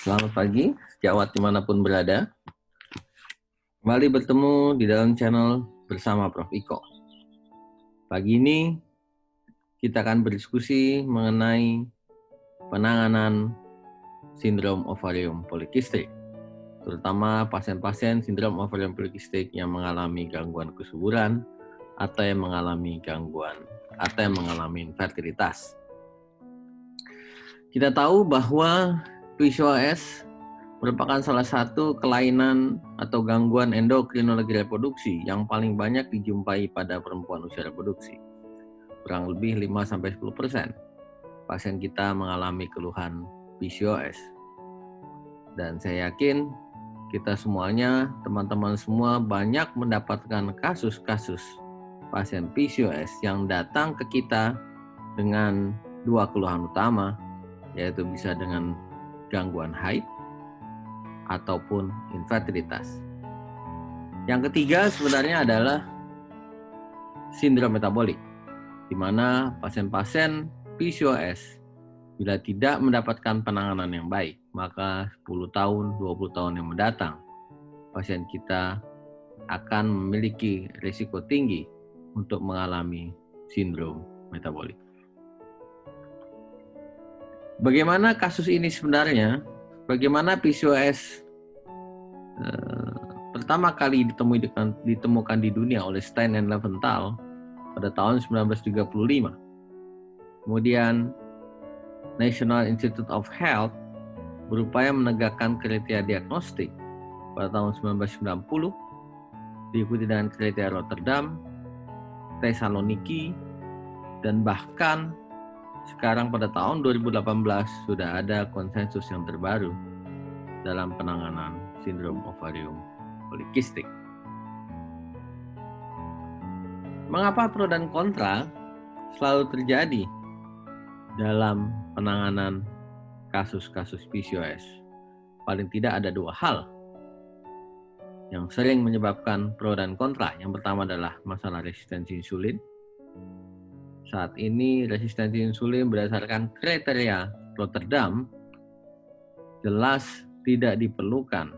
Selamat pagi, sejawat dimanapun berada. Kembali bertemu di dalam channel bersama Prof. Iko. Pagi ini kita akan berdiskusi mengenai penanganan sindrom ovarium polikistik, terutama pasien-pasien sindrom ovarium polikistik yang mengalami gangguan kesuburan atau yang mengalami infertilitas. Kita tahu bahwa PCOS merupakan salah satu kelainan atau gangguan endokrinologi reproduksi yang paling banyak dijumpai pada perempuan usia reproduksi. Kurang lebih 5-10% pasien kita mengalami keluhan PCOS. Dan saya yakin kita semuanya, teman-teman semua banyak mendapatkan kasus-kasus pasien PCOS yang datang ke kita dengan dua keluhan utama, yaitu bisa dengan gangguan haid ataupun infertilitas. Yang ketiga sebenarnya adalah sindrom metabolik, di mana pasien-pasien PCOS bila tidak mendapatkan penanganan yang baik, maka 10 tahun, 20 tahun yang mendatang, pasien kita akan memiliki risiko tinggi untuk mengalami sindrom metabolik. Bagaimana kasus ini sebenarnya? Bagaimana PCOS pertama kali ditemukan di dunia oleh Stein dan Leventhal pada tahun 1935. Kemudian National Institute of Health berupaya menegakkan kriteria diagnostik pada tahun 1990, diikuti dengan kriteria Rotterdam, Thessaloniki, dan bahkan sekarang pada tahun 2018 sudah ada konsensus yang terbaru dalam penanganan sindrom ovarium polikistik. Mengapa pro dan kontra selalu terjadi dalam penanganan kasus-kasus PCOS? Paling tidak ada dua hal yang sering menyebabkan pro dan kontra. Yang pertama adalah masalah resistensi insulin. Saat ini resistensi insulin berdasarkan kriteria Rotterdam jelas tidak diperlukan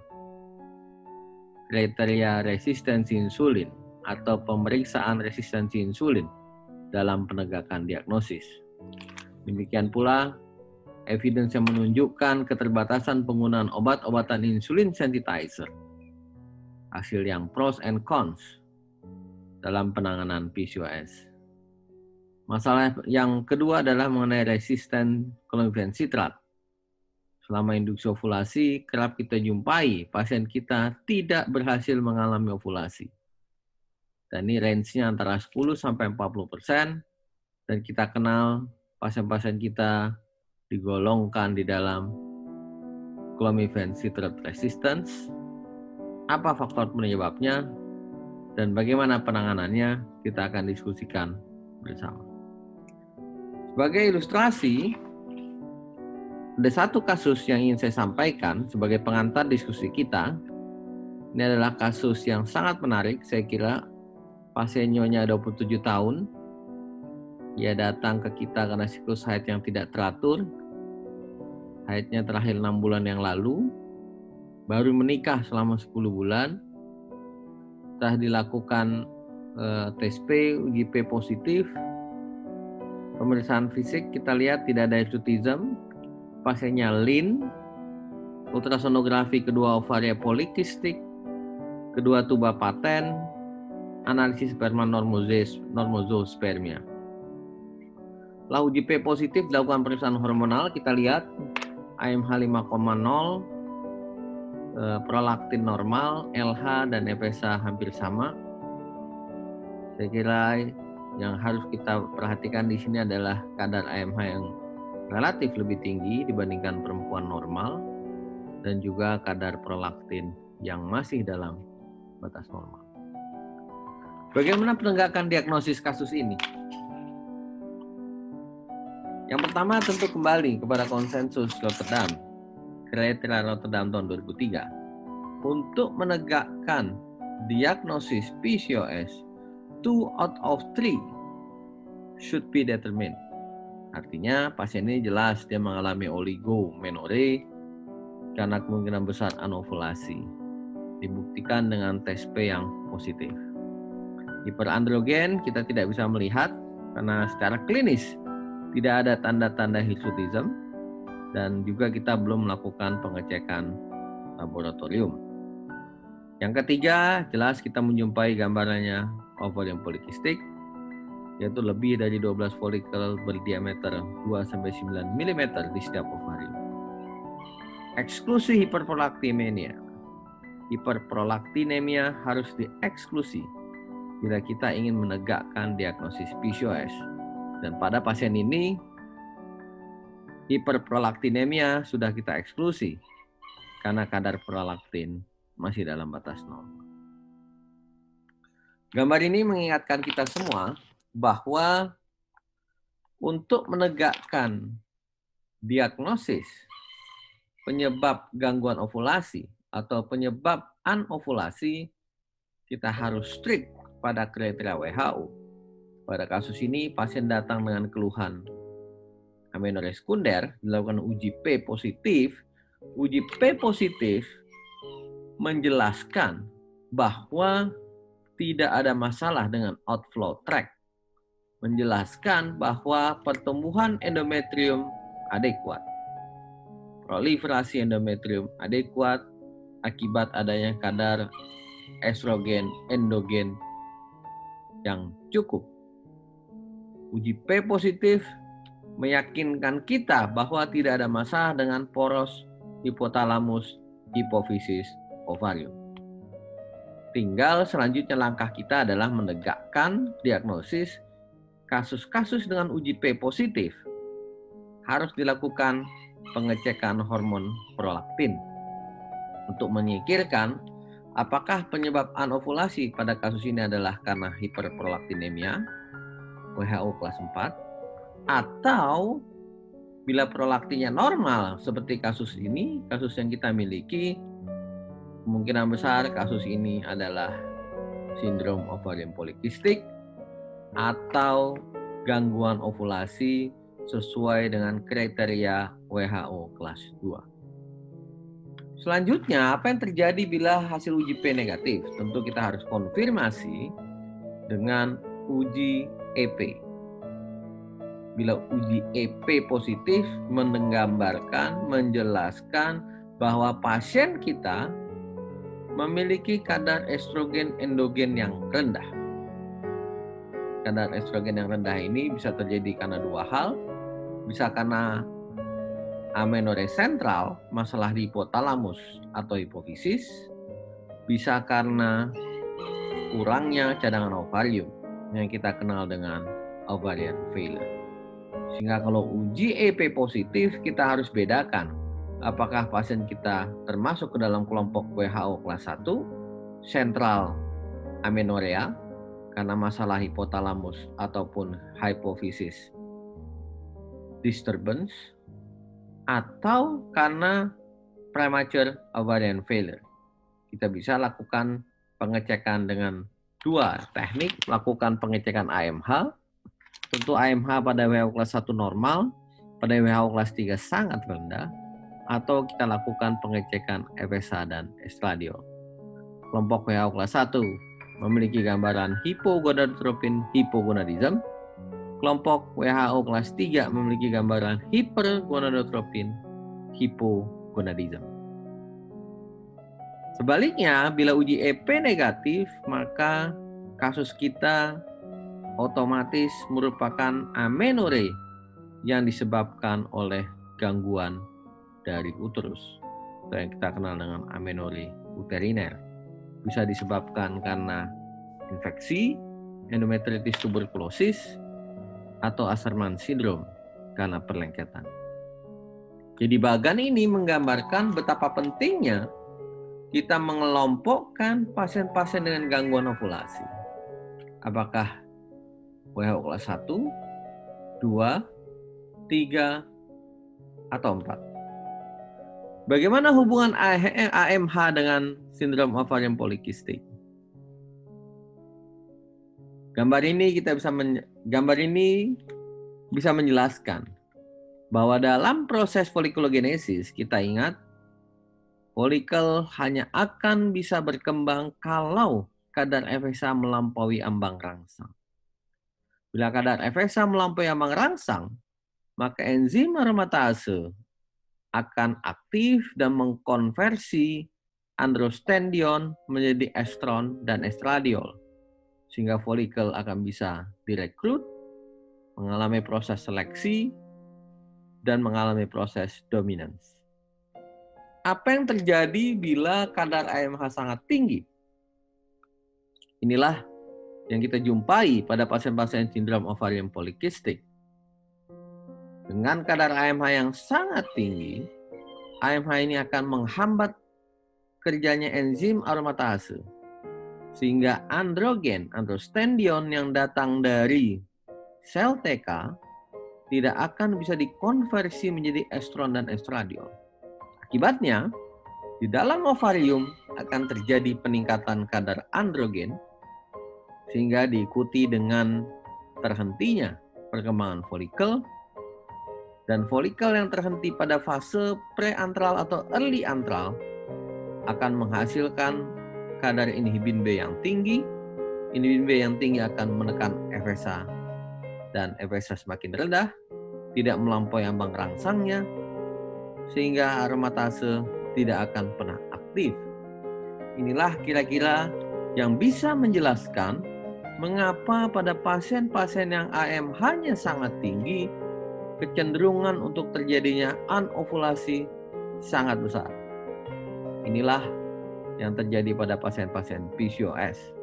kriteria resistensi insulin atau pemeriksaan resistensi insulin dalam penegakan diagnosis. Demikian pula evidence yang menunjukkan keterbatasan penggunaan obat-obatan insulin sensitizer. Hasil yang pros and cons dalam penanganan PCOS. Masalah yang kedua adalah mengenai resisten clomiphene citrat. Selama induksi ovulasi, kerap kita jumpai pasien kita tidak berhasil mengalami ovulasi. Dan ini range-nya antara 10-40%, dan kita kenal pasien-pasien kita digolongkan di dalam clomiphene citrat resistance. Apa faktor penyebabnya dan bagaimana penanganannya, kita akan diskusikan bersama. Sebagai ilustrasi, ada satu kasus yang ingin saya sampaikan sebagai pengantar diskusi kita. Ini adalah kasus yang sangat menarik, saya kira. Pasien nyonya 27 tahun. Ia datang ke kita karena siklus haid yang tidak teratur. Haidnya terakhir 6 bulan yang lalu. Baru menikah selama 10 bulan. Setelah dilakukan tes P, uji P positif. Pemeriksaan fisik kita lihat tidak ada hirsutism, pasiennya lean, ultrasonografi kedua ovaria polikistik, kedua tuba paten, analisis sperma normozospermia. Setelah uji P positif dilakukan pemeriksaan hormonal, kita lihat AMH 5,0, prolaktin normal, LH dan FSH hampir sama. Saya kira yang harus kita perhatikan di sini adalah kadar AMH yang relatif lebih tinggi dibandingkan perempuan normal dan juga kadar prolaktin yang masih dalam batas normal. Bagaimana penegakan diagnosis kasus ini? Yang pertama tentu kembali kepada konsensus Rotterdam, kriteria Rotterdam tahun 2003. Untuk menegakkan diagnosis PCOS, 2 out of 3 should be determined. Artinya pasien ini jelas dia mengalami oligomenore, karena kemungkinan besar anovulasi. Dibuktikan dengan tes P yang positif. Hiperandrogen kita tidak bisa melihat karena secara klinis tidak ada tanda-tanda hirsutism dan juga kita belum melakukan pengecekan laboratorium. Yang ketiga, jelas kita menjumpai gambarannya ovarium polikistik, yaitu lebih dari 12 folikel berdiameter 2-9 mm di setiap ovarium. Eksklusi hiperprolaktinemia. Hiperprolaktinemia harus dieksklusi bila kita ingin menegakkan diagnosis PCOS. Dan pada pasien ini, hiperprolaktinemia sudah kita eksklusi karena kadar prolaktin masih dalam batas normal. Gambar ini mengingatkan kita semua bahwa untuk menegakkan diagnosis penyebab gangguan ovulasi atau penyebab anovulasi, kita harus strict pada kriteria WHO. Pada kasus ini, pasien datang dengan keluhan amenorrhea sekunder, dilakukan uji P positif. Uji P positif menjelaskan bahwa tidak ada masalah dengan outflow tract, menjelaskan bahwa pertumbuhan endometrium adekuat, proliferasi endometrium adekuat akibat adanya kadar estrogen endogen yang cukup. Uji P positif meyakinkan kita bahwa tidak ada masalah dengan poros hipotalamus, hipofisis, ovarium. Tinggal selanjutnya langkah kita adalah menegakkan diagnosis kasus-kasus dengan uji P positif. Harus dilakukan pengecekan hormon prolaktin untuk menyingkirkan apakah penyebab anovulasi pada kasus ini adalah karena hiperprolaktinemia WHO kelas 4 atau bila prolaktinnya normal seperti kasus ini, kasus yang kita miliki, kemungkinan besar kasus ini adalah sindrom ovarium polikistik atau gangguan ovulasi sesuai dengan kriteria WHO kelas 2. Selanjutnya, apa yang terjadi bila hasil uji P negatif? Tentu kita harus konfirmasi dengan uji EP. Bila uji EP positif menggambarkan, menjelaskan bahwa pasien kita memiliki kadar estrogen endogen yang rendah. Kadar estrogen yang rendah ini bisa terjadi karena dua hal. Bisa karena amenorrhea sentral, masalah di hipotalamus atau hipofisis. Bisa karena kurangnya cadangan ovarium yang kita kenal dengan ovarian failure. Sehingga kalau uji EP positif, kita harus bedakan apakah pasien kita termasuk ke dalam kelompok WHO kelas 1, sentral amenorrhea, karena masalah hipotalamus ataupun hypophysis disturbance, atau karena premature ovarian failure. Kita bisa lakukan pengecekan dengan dua teknik, lakukan pengecekan AMH. Tentu AMH pada WHO kelas 1 normal, pada WHO kelas 3 sangat rendah, atau kita lakukan pengecekan FSH dan estradiol. Kelompok WHO kelas 1 memiliki gambaran hipogonadotropin hipogonadism. Kelompok WHO kelas 3 memiliki gambaran hipergonadotropin hipogonadism. Sebaliknya, bila uji EP negatif, maka kasus kita otomatis merupakan amenorrhea yang disebabkan oleh gangguan dari uterus, atau yang kita kenal dengan amenorrhea uteriner. Bisa disebabkan karena infeksi, endometritis tuberkulosis, atau Asherman syndrome karena perlengketan. Jadi bagan ini menggambarkan betapa pentingnya kita mengelompokkan pasien-pasien dengan gangguan ovulasi. Apakah WHO kelas 1, 2, 3, atau 4. Bagaimana hubungan AMH dengan sindrom ovarium polikistik? Gambar ini bisa menjelaskan bahwa dalam proses folikulogenesis, kita ingat Folikel hanya akan bisa berkembang kalau kadar FSH melampaui ambang rangsang. Bila kadar FSH melampaui ambang rangsang, maka enzim aromatase akan aktif dan mengkonversi androstendion menjadi estron dan estradiol, sehingga folikel akan bisa direkrut, mengalami proses seleksi, dan mengalami proses dominans. Apa yang terjadi bila kadar AMH sangat tinggi? Inilah yang kita jumpai pada pasien-pasien sindrom ovarium polikistik. Dengan kadar AMH yang sangat tinggi, AMH ini akan menghambat kerjanya enzim aromatase, sehingga androstendion yang datang dari sel TK tidak akan bisa dikonversi menjadi estron dan estradiol. Akibatnya, di dalam ovarium akan terjadi peningkatan kadar androgen, sehingga diikuti dengan terhentinya perkembangan folikel, dan folikel yang terhenti pada fase preantral atau early antral akan menghasilkan kadar inhibin B yang tinggi. Inhibin B yang tinggi akan menekan FSH, dan FSH semakin rendah, tidak melampaui ambang rangsangnya, sehingga aromatase tidak akan pernah aktif. Inilah kira-kira yang bisa menjelaskan mengapa pada pasien-pasien yang AMH-nya sangat tinggi, kecenderungan untuk terjadinya anovulasi sangat besar. Inilah yang terjadi pada pasien-pasien PCOS.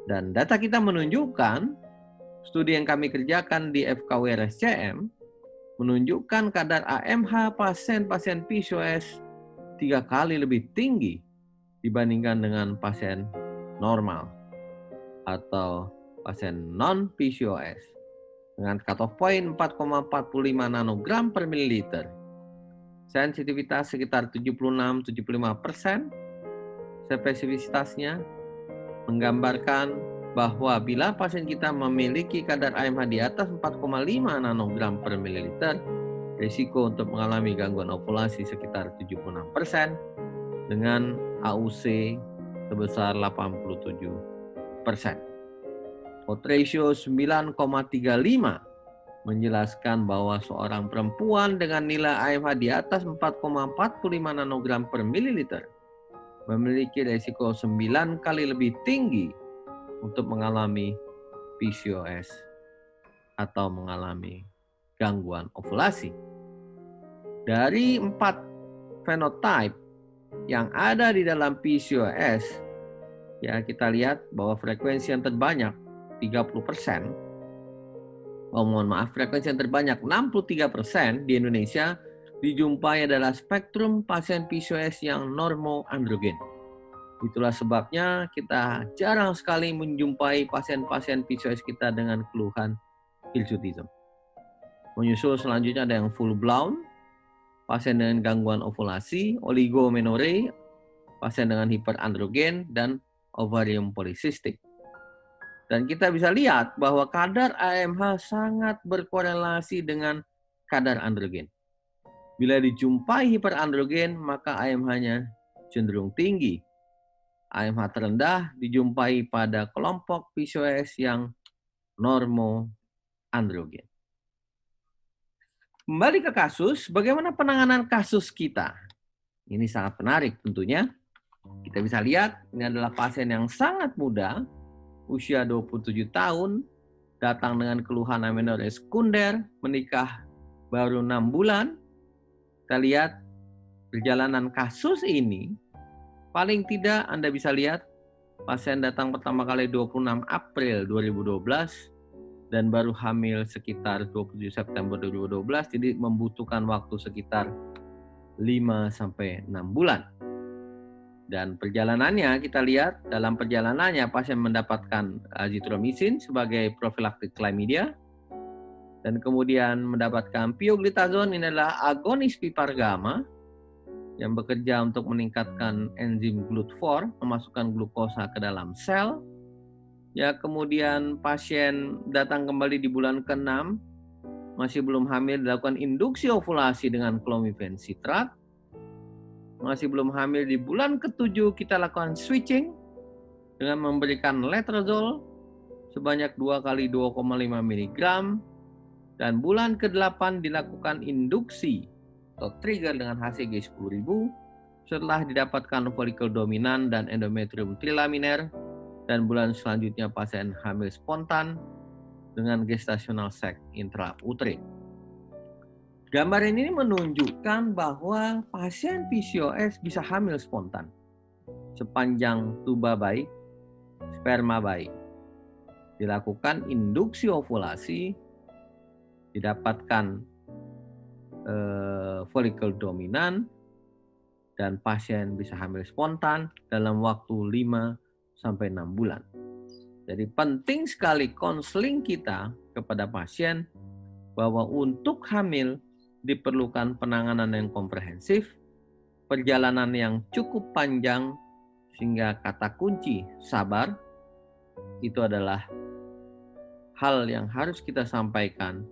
Dan data kita menunjukkan, studi yang kami kerjakan di FKW-RSCM, menunjukkan kadar AMH pasien-pasien PCOS 3 kali lebih tinggi dibandingkan dengan pasien normal atau pasien non-PCOS dengan cutoff point 4,45 nanogram per mililiter. Sensitivitas sekitar 76-75%, spesifisitasnya menggambarkan bahwa bila pasien kita memiliki kadar AMH di atas 4,5 nanogram per mililiter, risiko untuk mengalami gangguan ovulasi sekitar 76% dengan AUC sebesar 87%. Odds ratio 9,35 menjelaskan bahwa seorang perempuan dengan nilai AMH di atas 4,45 nanogram per mililiter memiliki risiko 9 kali lebih tinggi untuk mengalami PCOS atau mengalami gangguan ovulasi. Dari 4 fenotype yang ada di dalam PCOS, ya kita lihat bahwa frekuensi yang terbanyak 30%, frekuensi yang terbanyak 63% di Indonesia dijumpai adalah spektrum pasien PCOS yang normoandrogen. Itulah sebabnya kita jarang sekali menjumpai pasien-pasien PCOS kita dengan keluhan hirsutism. Menyusul selanjutnya ada yang full blown, pasien dengan gangguan ovulasi, oligomenorrhea, pasien dengan hiperandrogen, dan ovarium polycystic. Dan kita bisa lihat bahwa kadar AMH sangat berkorelasi dengan kadar androgen. Bila dijumpai hiperandrogen, maka AMH-nya cenderung tinggi. AMH terendah dijumpai pada kelompok PCOS yang normoandrogen. Kembali ke kasus, bagaimana penanganan kasus kita? Ini sangat menarik tentunya. Kita bisa lihat, ini adalah pasien yang sangat muda, usia 27 tahun, datang dengan keluhan amenorrhea sekunder, menikah baru 6 bulan. Kita lihat perjalanan kasus ini. Paling tidak Anda bisa lihat, pasien datang pertama kali 26 April 2012 dan baru hamil sekitar 27 September 2012, jadi membutuhkan waktu sekitar 5-6 bulan. Dan perjalanannya kita lihat, dalam perjalanannya pasien mendapatkan azithromycin sebagai profilaktik chlamydia, dan kemudian mendapatkan pioglitazone, ini adalah agonis pipar gamma, yang bekerja untuk meningkatkan enzim GLUT4, memasukkan glukosa ke dalam sel. Ya, kemudian pasien datang kembali di bulan ke-6, masih belum hamil, dilakukan induksi ovulasi dengan clomiphene citrat. masih belum hamil di bulan ke-7, kita lakukan switching dengan memberikan letrozole sebanyak 2 kali 2,5 mg, dan bulan ke-8 dilakukan induksi atau trigger dengan HCG 10.000 setelah didapatkan folikel dominan dan endometrium trilaminar, dan bulan selanjutnya pasien hamil spontan dengan gestational sac intrauterin. Gambar ini menunjukkan bahwa pasien PCOS bisa hamil spontan sepanjang tuba baik, sperma baik. Dilakukan induksi ovulasi, didapatkan folikel dominan, dan pasien bisa hamil spontan dalam waktu 5-6 bulan. Jadi penting sekali konseling kita kepada pasien bahwa untuk hamil diperlukan penanganan yang komprehensif, perjalanan yang cukup panjang, sehingga kata kunci sabar itu adalah hal yang harus kita sampaikan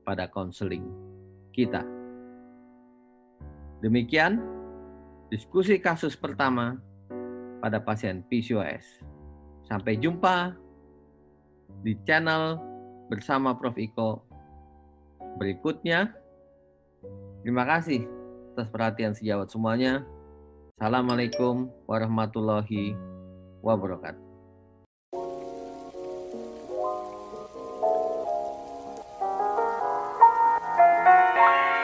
pada konseling kita. Demikian diskusi kasus pertama pada pasien PCOS. Sampai jumpa di channel bersama Prof. Iko berikutnya. Terima kasih atas perhatian sejawat semuanya. Assalamualaikum warahmatullahi wabarakatuh.